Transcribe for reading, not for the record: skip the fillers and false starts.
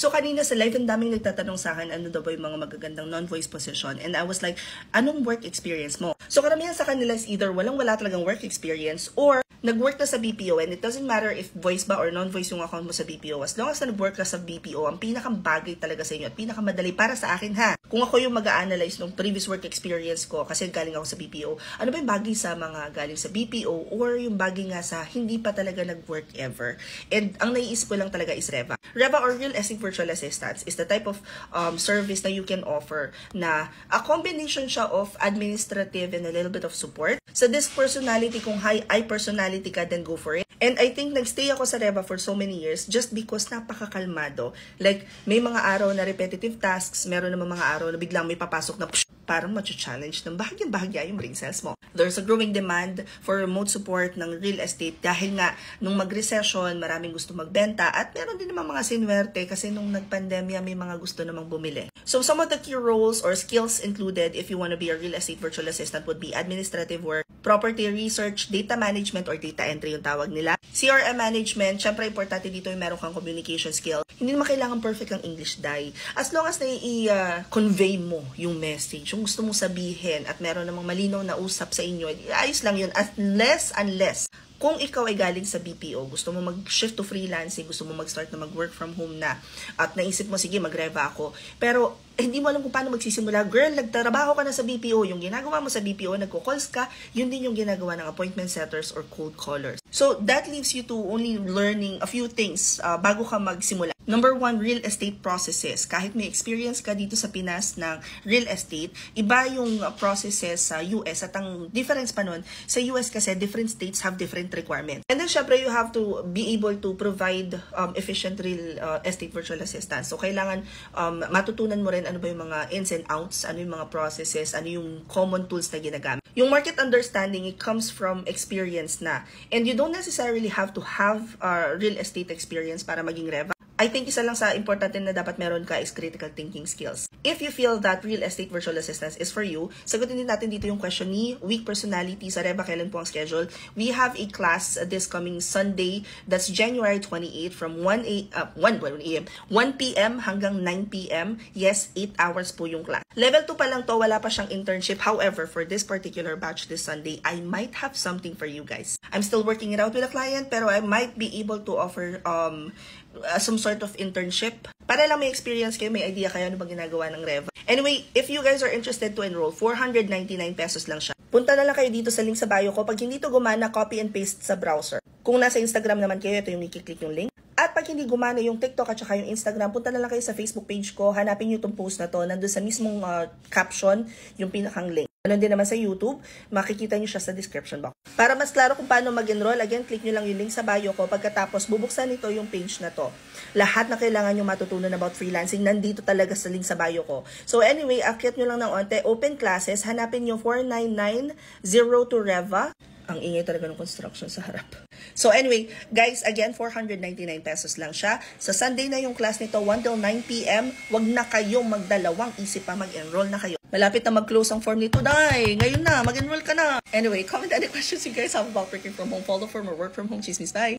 So kanina sa live, ang daming nagtatanong sa akin, ano daw ba yung mga magagandang non-voice position? And I was like, anong work experience mo? So karamihan sa kanila is either wala talagang work experience or nag-work na sa BPO, and it doesn't matter if voice ba or non-voice yung account mo sa BPO. As long as nag-work ka sa BPO, ang pinakambagay talaga sa inyo at pinakamadali para sa akin ha. Kung ako yung mag-a-analyze ng previous work experience ko, kasi galing ako sa BPO, ano ba yung bagay sa mga galing sa BPO or yung bagay nga sa hindi pa talaga nag-work ever? And ang naiisip ko lang talaga is Reva. Reva or Real Estate Virtual Assistants is the type of service na you can offer na a combination siya of administrative and a little bit of support. Sa this personality, kung high I personality ka, then go for it. And I think nagstay ako sa Reva for so many years just because napakakalmado. Like, may mga araw na repetitive tasks, meron naman mga araw na biglang may papasok na parang matcha-challenge ng bahagyan-bahagya yung brain cells mo. There's a growing demand for remote support ng real estate dahil nga nung mag-recession, maraming gusto magbenta at meron din naman mga sinwerte kasi nung nagpandemya may mga gusto namang bumili. So some of the key roles or skills included if you want to be a real estate virtual assistant would be administrative work, property research, data management or data entry yung tawag nila, CRM management. Syempre importante dito yung meron kang communication skill. Hindi naman kailangan perfect ang English, dai. As long as na-convey mo yung message, yung gusto mong sabihin at meron namang malinaw na usap sa inyo, ayos lang yun. Unless kung ikaw ay galing sa BPO, gusto mo mag-shift to freelancing, gusto mo mag-start na mag-work from home na, at naisip mo, sige, mag-reva ako. Pero, hindi mo alam kung paano magsisimula. Girl, nagtrabaho ka na sa BPO. Yung ginagawa mo sa BPO, nagko-calls ka, yun din yung ginagawa ng appointment setters or cold callers. So, that leaves you to only learning a few things bago ka magsimula. Number one, real estate processes. Kahit may experience ka dito sa Pinas ng real estate, iba yung processes sa US. At ang difference pa nun, sa US kasi different states have different requirements. And then, syempre, you have to be able to provide efficient real estate virtual assistance. So, kailangan matutunan mo rin ano ba yung mga ins and outs, ano yung mga processes, ano yung common tools na ginagamit. Yung market understanding, it comes from experience na. And you don't necessarily have to have real estate experience para maging Reva. I think isa lang sa importante na dapat meron ka is critical thinking skills. If you feel that real estate virtual assistance is for you, sagutin din natin dito yung question ni Weak Personality sa Reva. Kailan po ang schedule? We have a class this coming Sunday, that's January 28 from 1 p.m. hanggang 9 p.m. Yes, 8 hours po yung class. Level 2 pa lang to, wala pa siyang internship. However, for this particular batch this Sunday, I might have something for you guys. I'm still working it out with a client, pero I might be able to offer some sort of internship. Para lang may experience kayo, may idea kayo ano bang ginagawa ng Reva. Anyway, if you guys are interested to enroll, 499 pesos lang siya. Punta na lang kayo dito sa link sa bio ko. Pag hindi to gumana, copy and paste sa browser. Kung nasa Instagram naman kayo, ito yung i-click yung link. At pag hindi gumana yung TikTok at saka yung Instagram, punta na lang kayo sa Facebook page ko. Hanapin nyo itong post na to. Nandun sa mismong caption, yung pinakang link. Ano din naman sa YouTube, makikita nyo siya sa description box. Para mas klaro kung paano mag-enroll, again, click nyo lang yung link sa bio ko. Pagkatapos, bubuksan nito yung page na to. Lahat na kailangan nyo matutunan about freelancing, nandito talaga sa link sa bio ko. So anyway, akyat nyo lang ng onte, open classes, hanapin nyo 4990 to Reva. Ang ingay talaga ng construction sa harap. So anyway, guys, again, 499 pesos lang siya. Sa Sunday na yung class nito, 1 till 9 p.m. Wag na kayong magdalawang isip pa, mag-enroll na kayo. Malapit na mag-close ang form nito, dai. Ngayon na, mag-enroll ka na. Anyway, comment any questions you guys have about working from home, follow from or work from home, chismis, bye.